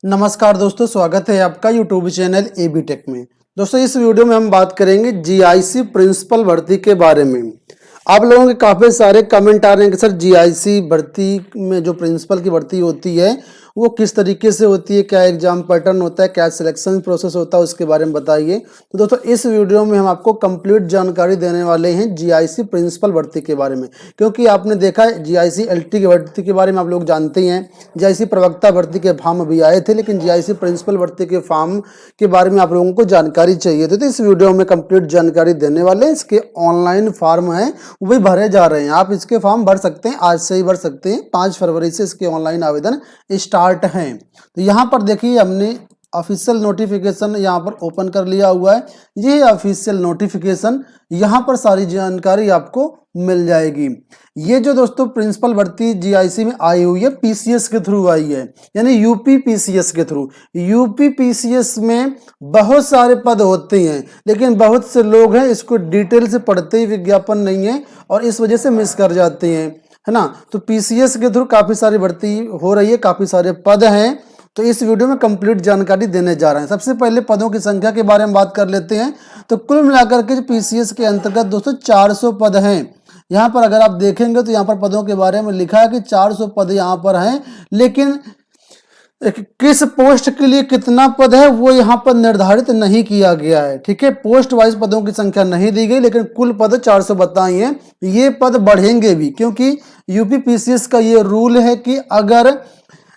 नमस्कार दोस्तों, स्वागत है आपका यूट्यूब चैनल एबी टेक में। दोस्तों इस वीडियो में हम बात करेंगे जीआईसी प्रिंसिपल भर्ती के बारे में। आप लोगों के काफ़ी सारे कमेंट आ रहे हैं कि सर जीआईसी भर्ती में जो प्रिंसिपल की भर्ती होती है वो किस तरीके से होती है, क्या एग्जाम पैटर्न होता है, क्या सिलेक्शन प्रोसेस होता है, उसके बारे में बताइए। तो दोस्तों इस वीडियो में हम आपको कंप्लीट जानकारी देने वाले हैं जीआईसी प्रिंसिपल भर्ती के बारे में, क्योंकि आपने देखा है जीआईसी एलटी की भर्ती के बारे में आप लोग जानते ही हैं। जीआईसी प्रवक्ता भर्ती के फॉर्म अभी आए थे, लेकिन जीआईसी प्रिंसिपल भर्ती के फॉर्म के बारे में आप लोगों को जानकारी चाहिए थी, तो इस वीडियो में कंप्लीट जानकारी देने वाले हैं। इसके ऑनलाइन फॉर्म हैं वो भी भरे जा रहे हैं, आप इसके फॉर्म भर सकते हैं, आज से ही भर सकते हैं। 5 फरवरी से इसके ऑनलाइन आवेदन स्टार्ट हैं। तो यहाँ पर देखिए हमने ऑफिशियल नोटिफिकेशन यहाँ पर ओपन कर लिया हुआ है। ये ऑफिशियल नोटिफिकेशन, यहाँ पर सारी जानकारी आपको मिल जाएगी। ये जो दोस्तों प्रिंसिपल भर्ती जीआईसी में आई हुई है पीसीएस के थ्रू आई है, यानी यूपी पीसीएस के थ्रू। यूपी पीसीएस में बहुत सारे पद होते हैं, लेकिन बहुत से लोग हैं इसको डिटेल से पढ़ते ही विज्ञापन नहीं है और इस वजह से मिस कर जाते हैं, है ना। तो पीसीएस के थ्रू काफ़ी सारी भर्ती हो रही है, काफ़ी सारे पद हैं, तो इस वीडियो में कंप्लीट जानकारी देने जा रहे हैं। सबसे पहले पदों की संख्या के बारे में बात कर लेते हैं। तो कुल मिलाकर के पीसीएस के अंतर्गत दोस्तों 400 पद हैं। यहाँ पर अगर आप देखेंगे तो यहाँ पर पदों के बारे में लिखा है कि 400 पद यहाँ पर हैं, लेकिन किस पोस्ट के लिए कितना पद है वो यहाँ पर निर्धारित नहीं किया गया है। ठीक है, पोस्ट वाइज पदों की संख्या नहीं दी गई, लेकिन कुल पद 400 बताई हैं। ये पद बढ़ेंगे भी, क्योंकि यूपी पीसीएस का ये रूल है कि अगर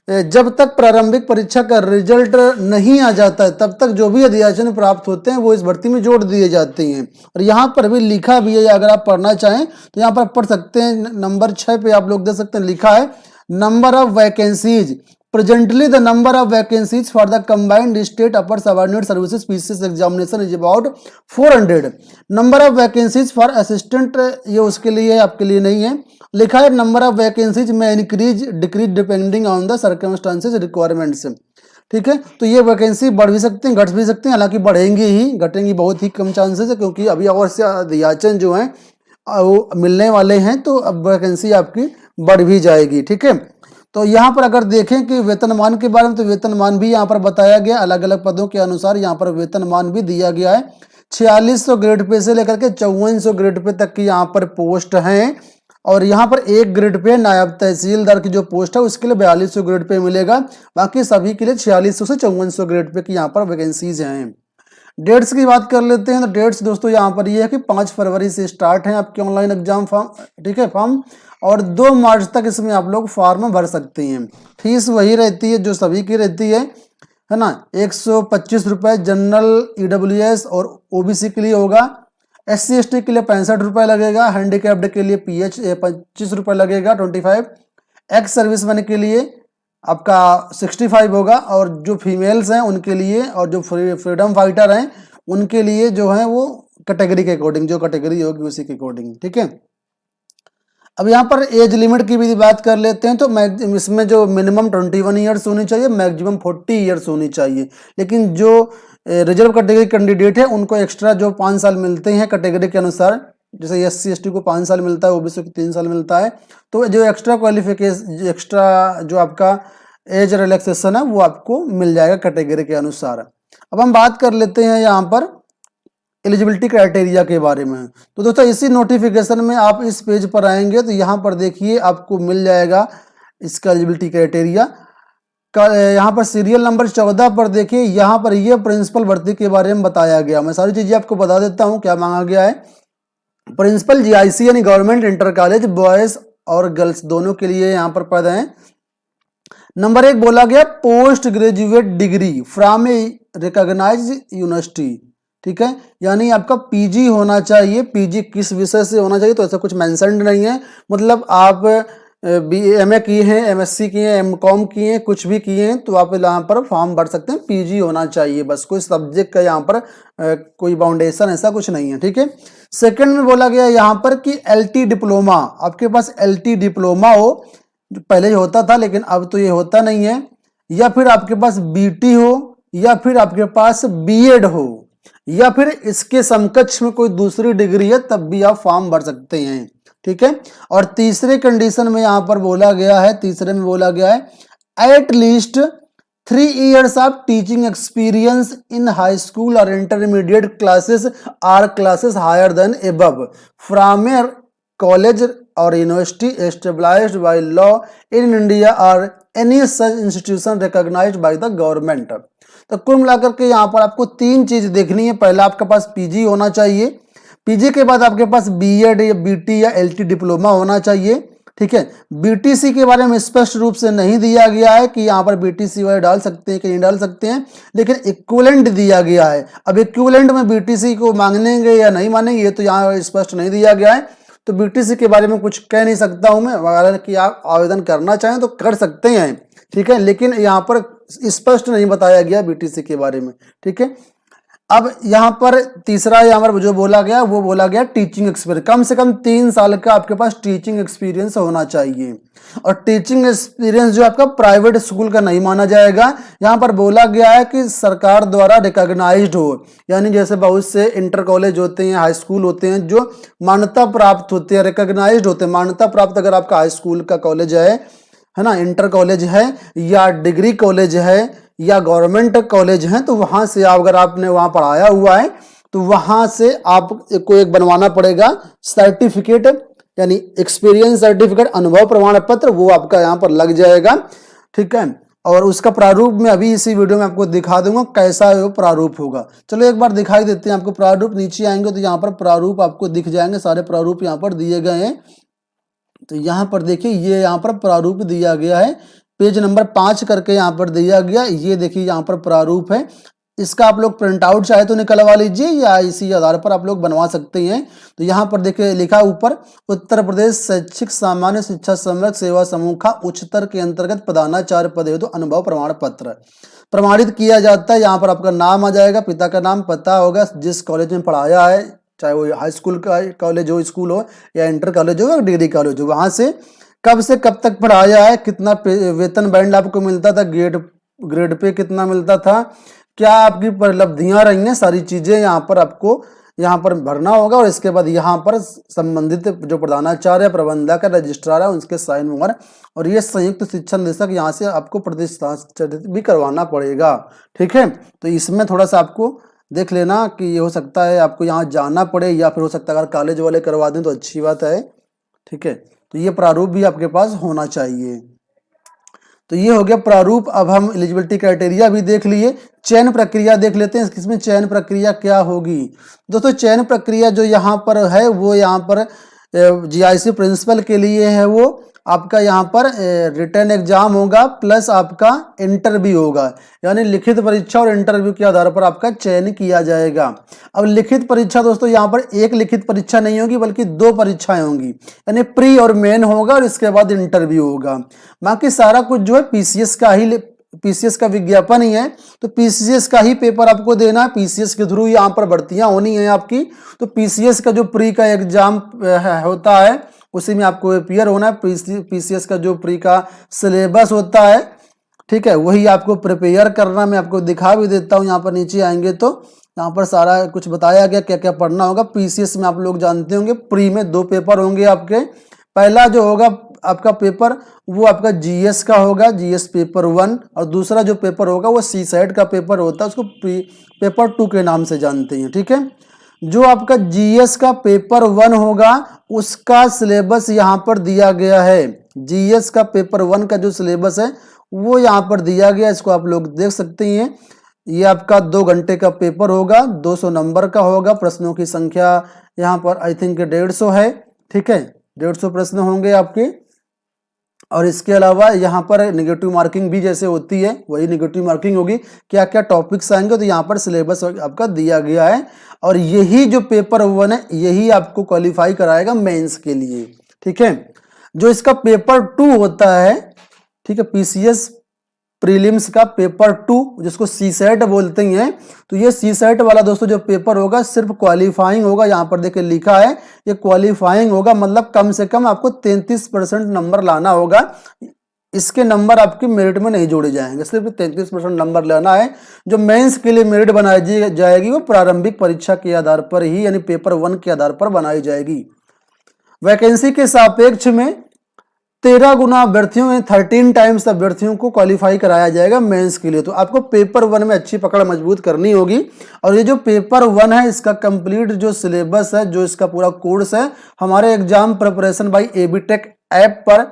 जब तक प्रारंभिक परीक्षा का रिजल्ट नहीं आ जाता है तब तक जो भी अधियाचन प्राप्त होते हैं वो इस भर्ती में जोड़ दिए जाते हैं। और यहाँ पर भी लिखा भी है, अगर आप पढ़ना चाहें तो यहाँ पर पढ़ सकते हैं। नंबर 6 पे आप लोग देख सकते हैं, लिखा है number of vacancies presently the number of vacancies for the combined state upper subordinate services PCS examination is about 400. number of vacancies for assistant ये उसके लिए है, आपके लिए नहीं है। लिखा है नंबर ऑफ वैकेंसीज में increase decrease depending on the circumstances requirements. ठीक है, तो ये वैकेंसी बढ़ भी सकते हैं, घट भी सकते हैं, हालांकि बढ़ेंगी ही, घटेंगी बहुत ही कम चांसेस है, क्योंकि अभी और से अधियाचन जो है वो मिलने वाले हैं, तो अब वैकेंसी आपकी बढ़ भी जाएगी। ठीक है, तो यहाँ पर अगर देखें कि वेतनमान के बारे में, तो वेतनमान भी यहाँ पर बताया गया, अलग अलग पदों के अनुसार यहाँ पर वेतनमान भी दिया गया है। 4600 ग्रेड पे से लेकर के 5400 ग्रेड पे तक की यहाँ पर पोस्ट हैं, और यहाँ पर एक ग्रेड पे नायब तहसीलदार की जो पोस्ट है उसके लिए 4200 ग्रेड पे मिलेगा। बाकी सभी के लिए 4600 से 5400 ग्रेड पे की यहाँ पर वैकेंसीज हैं। डेट्स की बात कर लेते हैं, तो डेट्स दोस्तों यहाँ पर ये है कि 5 फरवरी से स्टार्ट है आपके ऑनलाइन एग्जाम फॉर्म। ठीक है, फॉर्म, और 2 मार्च तक इसमें आप लोग फॉर्म भर सकते हैं। फीस वही रहती है जो सभी की रहती है ना। 125 रुपये जनरल ईडब्ल्यूएस और ओबीसी के लिए होगा। SC ST के लिए 65 रुपये लगेगा। हैंडीकैप्ड के लिए 25 रुपये लगेगा 25। एक्स सर्विसमैन के लिए आपका 65 होगा, और जो फीमेल्स हैं उनके लिए, और जो फ्रीडम फाइटर हैं उनके लिए जो है वो कैटेगरी के अकॉर्डिंग, जो कैटेगरी होगी उसी के अकॉर्डिंग। ठीक है, अब यहाँ पर एज लिमिट की भी बात कर लेते हैं। तो इसमें जो मिनिमम 21 ईयर्स होनी चाहिए, मैक्सिमम 40 ईयर्स होनी चाहिए। लेकिन जो रिजर्व कैटेगरी कैंडिडेट है उनको एक्स्ट्रा जो 5 साल मिलते हैं कैटेगरी के अनुसार, जैसे SC ST को 5 साल मिलता है, ओबीसी को 3 साल मिलता है, तो जो एक्स्ट्रा क्वालिफिकेशन, एक्स्ट्रा जो आपका एज रिलैक्सेशन है वो आपको मिल जाएगा कैटेगरी के अनुसार। अब हम बात कर लेते हैं यहाँ पर एलिजिबिलिटी क्राइटेरिया के बारे में। तो दोस्तों इसी नोटिफिकेशन में आप इस पेज पर आएंगे तो यहाँ पर देखिए आपको मिल जाएगा इसका एलिजिबिलिटी क्राइटेरिया का। यहाँ पर सीरियल नंबर 14 पर देखिए, यहाँ पर ये प्रिंसिपल भर्ती के बारे में बताया गया। मैं सारी चीज़ें आपको बता देता हूँ क्या मांगा गया है। प्रिंसिपल जीआईसी यानी गवर्नमेंट इंटर कॉलेज बॉयज़ और गर्ल्स दोनों के लिए यहाँ पर पद हैं। नंबर 1 बोला गया post graduate degree from a recognised university. ठीक है, यानी आपका पीजी होना चाहिए। पीजी किस विषय से होना चाहिए तो ऐसा कुछ मेंशन्ड नहीं है, मतलब आप MA किए हैं, MSc किए हैं, MCOM किए हैं, कुछ भी किए हैं तो आप यहाँ पर फॉर्म भर सकते हैं। पीजी होना चाहिए बस, कोई सब्जेक्ट का यहाँ पर कोई बाउंडेशन ऐसा कुछ नहीं है। ठीक है, सेकंड में बोला गया यहाँ पर कि LT डिप्लोमा, आपके पास LT डिप्लोमा हो, जो पहले होता था लेकिन अब तो ये होता नहीं है, या फिर आपके पास BT हो, या फिर आपके पास BEd हो, या फिर इसके समकक्ष में कोई दूसरी डिग्री है, तब भी आप फॉर्म भर सकते हैं। ठीक है, और तीसरे कंडीशन में यहाँ पर बोला गया है, तीसरे में बोला गया है at least 3 years of teaching experience in high school or intermediate classes are classes higher than above from a college or university established by law in India or any such institution recognized by the government। तो कुल मिलाकर के यहाँ पर आपको 3 चीज देखनी है। पहला आपके पास पीजी होना चाहिए, पीजी के बाद आपके पास बीएड या बीटी या एलटी डिप्लोमा होना चाहिए। ठीक है, बीटीसी के बारे में स्पष्ट रूप से नहीं दिया गया है कि यहाँ पर बीटीसी वाले डाल सकते हैं कि नहीं डाल सकते हैं, लेकिन इक्विवेलेंट दिया गया है। अब इक्विवेलेंट में बीटीसी को मांगेंगे या नहीं मानेंगे ये तो यहाँ स्पष्ट नहीं दिया गया है, तो बीटीसी के बारे में कुछ कह नहीं सकता हूं मैं। अगर कि आप आवेदन करना चाहें तो कर सकते हैं, ठीक है, लेकिन यहाँ पर स्पष्ट नहीं बताया गया बीटीसी के बारे में। ठीक है, अब यहाँ पर तीसरा यहाँ पर जो बोला गया वो बोला गया टीचिंग एक्सपीरियंस, कम से कम 3 साल का आपके पास टीचिंग एक्सपीरियंस होना चाहिए। और टीचिंग एक्सपीरियंस जो आपका प्राइवेट स्कूल का नहीं माना जाएगा। यहाँ पर बोला गया है कि सरकार द्वारा रिकॉग्नाइज्ड हो, यानी जैसे बहुत से इंटर कॉलेज होते हैं, हाई स्कूल होते हैं जो मान्यता प्राप्त होते हैं, रिकॉग्नाइज्ड होते हैं। मान्यता प्राप्त अगर आपका हाई स्कूल का कॉलेज है ना, इंटर कॉलेज है या डिग्री कॉलेज है या गवर्नमेंट कॉलेज है, तो वहां से अगर आपने वहां पढ़ाया हुआ है तो वहां से आपको एक बनवाना पड़ेगा सर्टिफिकेट, यानी एक्सपीरियंस सर्टिफिकेट, अनुभव प्रमाण पत्र, वो आपका यहाँ पर लग जाएगा। ठीक है, और उसका प्रारूप मैं अभी इसी वीडियो में आपको दिखा दूंगा कैसा वो प्रारूप होगा। चलो एक बार दिखाई देते हैं आपको प्रारूप। नीचे आएंगे तो यहाँ पर प्रारूप आपको दिख जाएंगे, सारे प्रारूप यहाँ पर दिए गए हैं। तो यहाँ पर देखिए ये यहाँ पर प्रारूप दिया गया है, पेज नंबर 5 करके यहाँ पर दिया गया। ये देखिए यहाँ पर प्रारूप है, इसका आप लोग प्रिंट आउट चाहे तो निकलवा लीजिए या इसी आधार पर आप लोग बनवा सकते हैं। तो यहाँ पर देखिए लिखा ऊपर, उत्तर प्रदेश शैक्षिक सामान्य शिक्षा संवर्ग सेवा समूह का उच्चतर के अंतर्गत प्रधानाचार्य पद हेतु अनुभव प्रमाण पत्र प्रमाणित किया जाता है। यहाँ पर आपका नाम आ जाएगा, पिता का नाम, पता होगा, जिस कॉलेज में पढ़ाया है, चाहे वो हाई स्कूल का कॉलेज हो, स्कूल हो, या इंटर कॉलेज हो या डिग्री कॉलेज हो, वहां से कब से कब तक पढ़ाया है, कितना वेतन बैंड आपको मिलता था, ग्रेड पे कितना मिलता था, क्या आपकी उपलब्धियां रही हैं, सारी चीजें यहाँ पर आपको यहाँ पर भरना होगा। और इसके बाद यहाँ पर संबंधित जो प्रधानाचार्य, प्रबंधक, रजिस्ट्रार है उनके साइन वगैरह, और ये संयुक्त शिक्षा निदेशक यहाँ से आपको प्रतिष्ठापित भी करवाना पड़ेगा। ठीक है, तो इसमें थोड़ा सा आपको देख लेना कि ये हो सकता है आपको यहाँ जाना पड़े, या फिर हो सकता है अगर कॉलेज वाले करवा दें तो अच्छी बात है। ठीक है, तो ये प्रारूप भी आपके पास होना चाहिए। तो ये हो गया प्रारूप। अब हम एलिजिबिलिटी क्राइटेरिया भी देख लिए, चयन प्रक्रिया देख लेते हैं, इसमें चयन प्रक्रिया क्या होगी। दोस्तों चयन प्रक्रिया जो यहाँ पर है वो यहाँ पर जीआईसी प्रिंसिपल के लिए है, वो आपका यहाँ पर रिटन एग्जाम होगा प्लस आपका इंटरव्यू होगा, यानी लिखित परीक्षा और इंटरव्यू के आधार पर आपका चयन किया जाएगा। अब लिखित परीक्षा दोस्तों यहाँ पर एक लिखित परीक्षा नहीं होगी बल्कि 2 परीक्षाएं होंगी, यानी प्री और मेन होगा और इसके बाद इंटरव्यू होगा। बाकी सारा कुछ जो है पीसीएस का विज्ञापन ही है, तो पीसीएस का ही पेपर आपको देना है, पीसीएस के थ्रू यहाँ पर भर्तियां होनी है आपकी। तो पीसीएस का जो प्री का एग्जाम होता है उसी में आपको अपीयर होना है। पीसीएस का जो प्री का सिलेबस होता है, ठीक है, वही आपको प्रिपेयर करना। मैं आपको दिखा भी देता हूँ, यहाँ पर नीचे आएंगे तो यहाँ पर सारा कुछ बताया गया क्या क्या पढ़ना होगा। पीसीएस में आप लोग जानते होंगे प्री में 2 पेपर होंगे आपके। पहला जो होगा आपका पेपर वो आपका जीएस का होगा, जीएस पेपर 1, और दूसरा जो पेपर होगा वो सीसैट का पेपर होता है, उसको पेपर 2 के नाम से जानते हैं। ठीक है, जो आपका जीएस का पेपर 1 होगा उसका सिलेबस यहाँ पर दिया गया है। जीएस का पेपर 1 का जो सिलेबस है वो यहाँ पर दिया गया, इसको आप लोग देख सकते हैं। ये आपका 2 घंटे का पेपर होगा, 200 नंबर का होगा। प्रश्नों की संख्या यहाँ पर आई थिंक 150 है। ठीक है, 150 प्रश्न होंगे आपके। और इसके अलावा यहाँ पर नेगेटिव मार्किंग भी जैसे होती है वही नेगेटिव मार्किंग होगी। क्या क्या टॉपिक्स आएंगे तो यहाँ पर सिलेबस आपका दिया गया है, और यही जो पेपर 1 है यही आपको क्वालिफाई कराएगा मेंस के लिए। ठीक है, जो इसका पेपर 2 होता है, ठीक है, पीसीएस प्रीलिम्स का पेपर 2 जिसको सीसैट बोलते हैं, तो ये सीसैट वाला दोस्तों जो पेपर होगा सिर्फ क्वालिफाइंग होगा। यहाँ पर देखिए लिखा है ये क्वालिफाइंग होगा, मतलब कम से कम आपको 33% नंबर लाना होगा। इसके नंबर आपकी मेरिट में नहीं जोड़े जाएंगे, सिर्फ 33% नंबर लाना है। जो मेंस के लिए मेरिट बनाई जाएगी वो प्रारंभिक परीक्षा के आधार पर ही, यानी पेपर 1 के आधार पर बनाई जाएगी। वैकेंसी के सापेक्ष में 13 गुना अभ्यर्थियों में 13 टाइम्स अभ्यर्थियों को क्वालिफाई कराया जाएगा मेंस के लिए। तो आपको पेपर 1 में अच्छी पकड़ मजबूत करनी होगी। और ये जो पेपर 1 है इसका कंप्लीट जो सिलेबस है, जो इसका पूरा कोर्स है, हमारे एग्जाम प्रिपरेशन बाय एबीटेक ऐप पर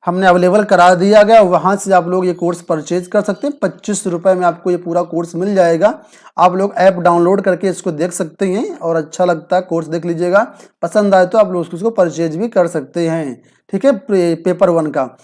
हमने अवेलेबल करा दिया गया। वहां से आप लोग ये कोर्स परचेज कर सकते हैं। 25 रुपए में आपको ये पूरा कोर्स मिल जाएगा। आप लोग ऐप डाउनलोड करके इसको देख सकते हैं और अच्छा लगता है कोर्स देख लीजिएगा। पसंद आए तो आप लोग उसको परचेज भी कर सकते हैं। ठीक है, पेपर 1 का।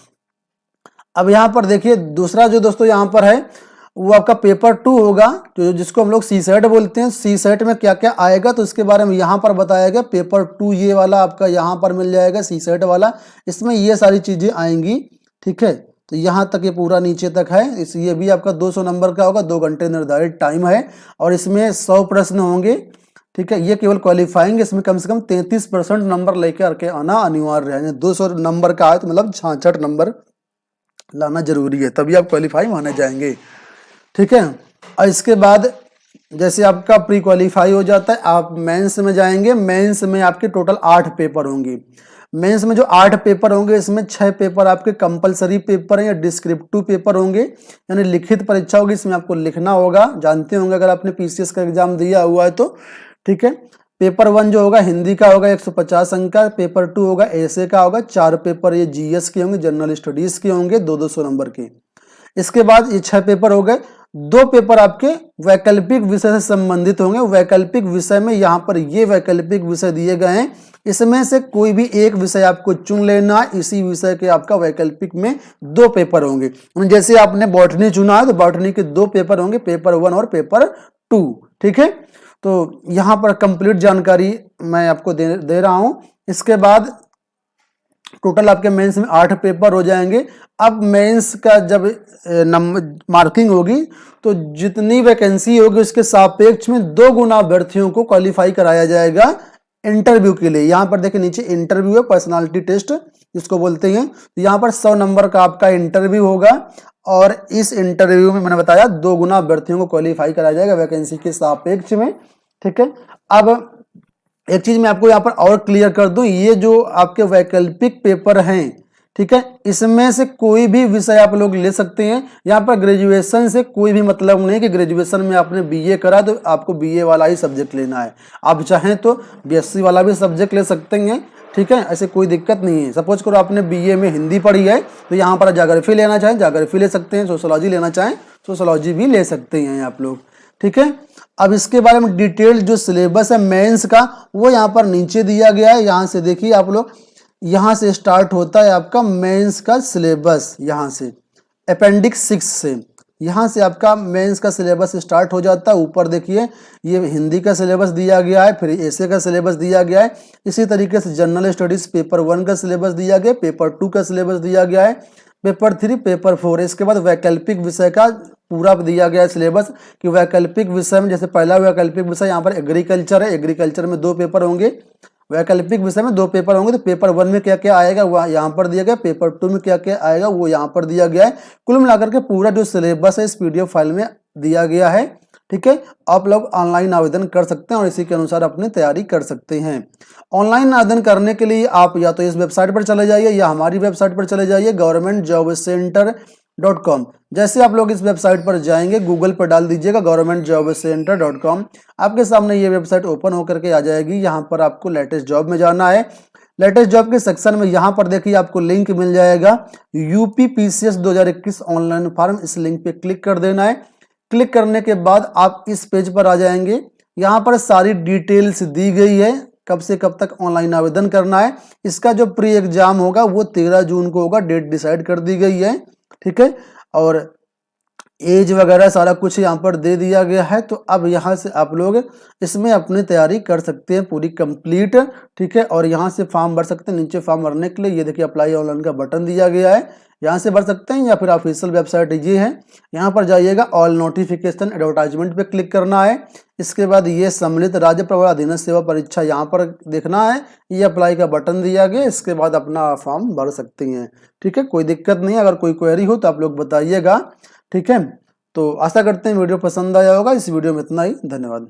अब यहाँ पर देखिए दूसरा जो दोस्तों यहाँ पर है वो आपका पेपर 2 होगा, तो जिसको हम लोग सी सेट बोलते हैं। सी सेट में क्या क्या आएगा तो इसके बारे में यहाँ पर बताया गया। पेपर 2 ये वाला आपका यहाँ पर मिल जाएगा, सी सेट वाला। इसमें ये सारी चीजें आएंगी। ठीक है, तो यहाँ तक ये पूरा नीचे तक है। ये भी आपका 200 नंबर का होगा, 2 घंटे निर्धारित टाइम है और इसमें 100 प्रश्न होंगे। ठीक है, ये केवल क्वालिफाइंग, इसमें कम से कम 33% नंबर लेकर के आना अनिवार्य है। 200 नंबर का है तो मतलब 66 नंबर लाना जरूरी है, तभी आप क्वालिफाई माने जाएंगे। ठीक है, और इसके बाद जैसे आपका प्री क्वालिफाई हो जाता है, आप मेंस में जाएंगे। मेंस में आपके टोटल 8 पेपर होंगे। मेंस में जो 8 पेपर होंगे इसमें 6 पेपर आपके कंपलसरी पेपर हैं या डिस्क्रिप्टिव पेपर होंगे, यानी लिखित परीक्षा होगी। इसमें आपको लिखना होगा, जानते होंगे अगर आपने पीसीएस का एग्जाम दिया हुआ है तो। ठीक है, पेपर 1 जो होगा हिंदी का होगा 150 अंक का। पेपर 2 होगा ऐसे का होगा। 4 पेपर ये जीएस के होंगे, जनरल स्टडीज के होंगे, 200 नंबर के। इसके बाद ये 6 पेपर हो गए। 2 पेपर आपके वैकल्पिक विषय से संबंधित होंगे। वैकल्पिक विषय में यहाँ पर ये वैकल्पिक विषय दिए गए हैं, इसमें से कोई भी एक विषय आपको चुन लेना है। इसी विषय के आपका वैकल्पिक में 2 पेपर होंगे। जैसे आपने बॉटनी चुना है तो बॉटनी के 2 पेपर होंगे, पेपर 1 और पेपर 2। ठीक है, तो यहाँ पर कंप्लीट जानकारी मैं आपको दे रहा हूँ। इसके बाद टोटल आपके मेंस में 8 पेपर हो जाएंगे। अब मेंस का जब नंबर मार्किंग होगी तो जितनी वैकेंसी होगी उसके सापेक्ष में 2 गुना अभ्यर्थियों को क्वालिफाई कराया जाएगा इंटरव्यू के लिए। यहाँ पर देखिए नीचे इंटरव्यू है, पर्सनालिटी टेस्ट जिसको बोलते हैं। तो यहाँ पर 100 नंबर का आपका इंटरव्यू होगा और इस इंटरव्यू में मैंने बताया 2 गुना अभ्यर्थियों को क्वालिफाई कराया जाएगा वैकेंसी के सापेक्ष में। ठीक है, अब एक चीज मैं आपको यहाँ पर और क्लियर कर दूं, ये जो आपके वैकल्पिक पेपर हैं, ठीक है, इसमें से कोई भी विषय आप लोग ले सकते हैं। यहाँ पर ग्रेजुएशन से कोई भी मतलब नहीं कि ग्रेजुएशन में आपने बीए करा तो आपको बीए वाला ही सब्जेक्ट लेना है। आप चाहें तो बीएससी वाला भी सब्जेक्ट ले सकते हैं। ठीक है, ऐसे कोई दिक्कत नहीं है। सपोज करो आपने बीए में हिंदी पढ़ी है तो यहाँ पर ज्योग्राफी लेना चाहें ज्योग्राफी ले सकते हैं, सोशियोलॉजी लेना चाहें सोशियोलॉजी भी ले सकते हैं आप लोग। ठीक है, अब इसके बारे में डिटेल जो सिलेबस है मेंस का वो यहाँ पर नीचे दिया गया है। यहाँ से देखिए आप लोग, यहाँ से स्टार्ट होता है आपका मेंस का सिलेबस। यहाँ से अपेंडिक्स 6 से यहाँ से आपका मेंस का सिलेबस स्टार्ट हो जाता है। ऊपर देखिए ये हिंदी का सिलेबस दिया गया है, फिर ऐसे का सिलेबस दिया गया है। इसी तरीके से जनरल स्टडीज पेपर 1 का सिलेबस दिया गया, पेपर 2 का सिलेबस दिया गया है, पेपर 3, पेपर 4। इसके बाद वैकल्पिक विषय का पूरा दिया गया है सिलेबस कि वैकल्पिक विषय में जैसे पहला वैकल्पिक विषय यहाँ पर एग्रीकल्चर है। एग्रीकल्चर में 2 पेपर होंगे। वैकल्पिक विषय में 2 पेपर होंगे। तो पेपर 1 में क्या क्या आएगा वो यहाँ पर दिया गया, पेपर 2 में क्या क्या आएगा वो यहाँ पर दिया गया है। कुल मिलाकर के पूरा जो सिलेबस है इस पीडीएफ फाइल में दिया गया है। ठीक है, आप लोग ऑनलाइन आवेदन कर सकते हैं और इसी के अनुसार अपनी तैयारी कर सकते हैं। ऑनलाइन आवेदन करने के लिए आप या तो इस वेबसाइट पर चले जाइए या हमारी वेबसाइट पर चले जाइए governmentjobcenter.com। जैसे आप लोग इस वेबसाइट पर जाएंगे गूगल पर डाल दीजिएगा governmentjobcenter.com, आपके सामने ये वेबसाइट ओपन होकर के आ जाएगी। यहाँ पर आपको लेटेस्ट जॉब में जाना है। लेटेस्ट जॉब के सेक्शन में यहाँ पर देखिए आपको लिंक मिल जाएगा यूपी पीसीएस 2021 ऑनलाइन फॉर्म। इस लिंक पे क्लिक कर देना है। क्लिक करने के बाद आप इस पेज पर आ जाएंगे। यहाँ पर सारी डिटेल्स दी गई है, कब से कब तक ऑनलाइन आवेदन करना है। इसका जो प्री एग्जाम होगा वो 13 जून को होगा, डेट डिसाइड कर दी गई है। ठीक है, और एज वगैरह सारा कुछ यहाँ पर दे दिया गया है। तो अब यहाँ से आप लोग इसमें अपनी तैयारी कर सकते हैं पूरी कंप्लीट। ठीक है, और यहाँ से फॉर्म भर सकते हैं। नीचे फॉर्म भरने के लिए ये देखिए अप्लाई ऑनलाइन का बटन दिया गया है, यहाँ से भर सकते हैं या फिर ऑफिशियल वेबसाइट ये है, यहाँ पर जाइएगा ऑल नोटिफिकेशन एडवर्टाइजमेंट पे क्लिक करना है। इसके बाद ये सम्मिलित राज्य प्रवर अधीनस्थ सेवा परीक्षा यहाँ पर देखना है, ये अप्लाई का बटन दिया गया। इसके बाद अपना फॉर्म भर सकते हैं। ठीक है, कोई दिक्कत नहीं है। अगर कोई क्वेरी हो तो आप लोग बताइएगा। ठीक है, तो आशा करते हैं वीडियो पसंद आया होगा। इस वीडियो में इतना ही, धन्यवाद।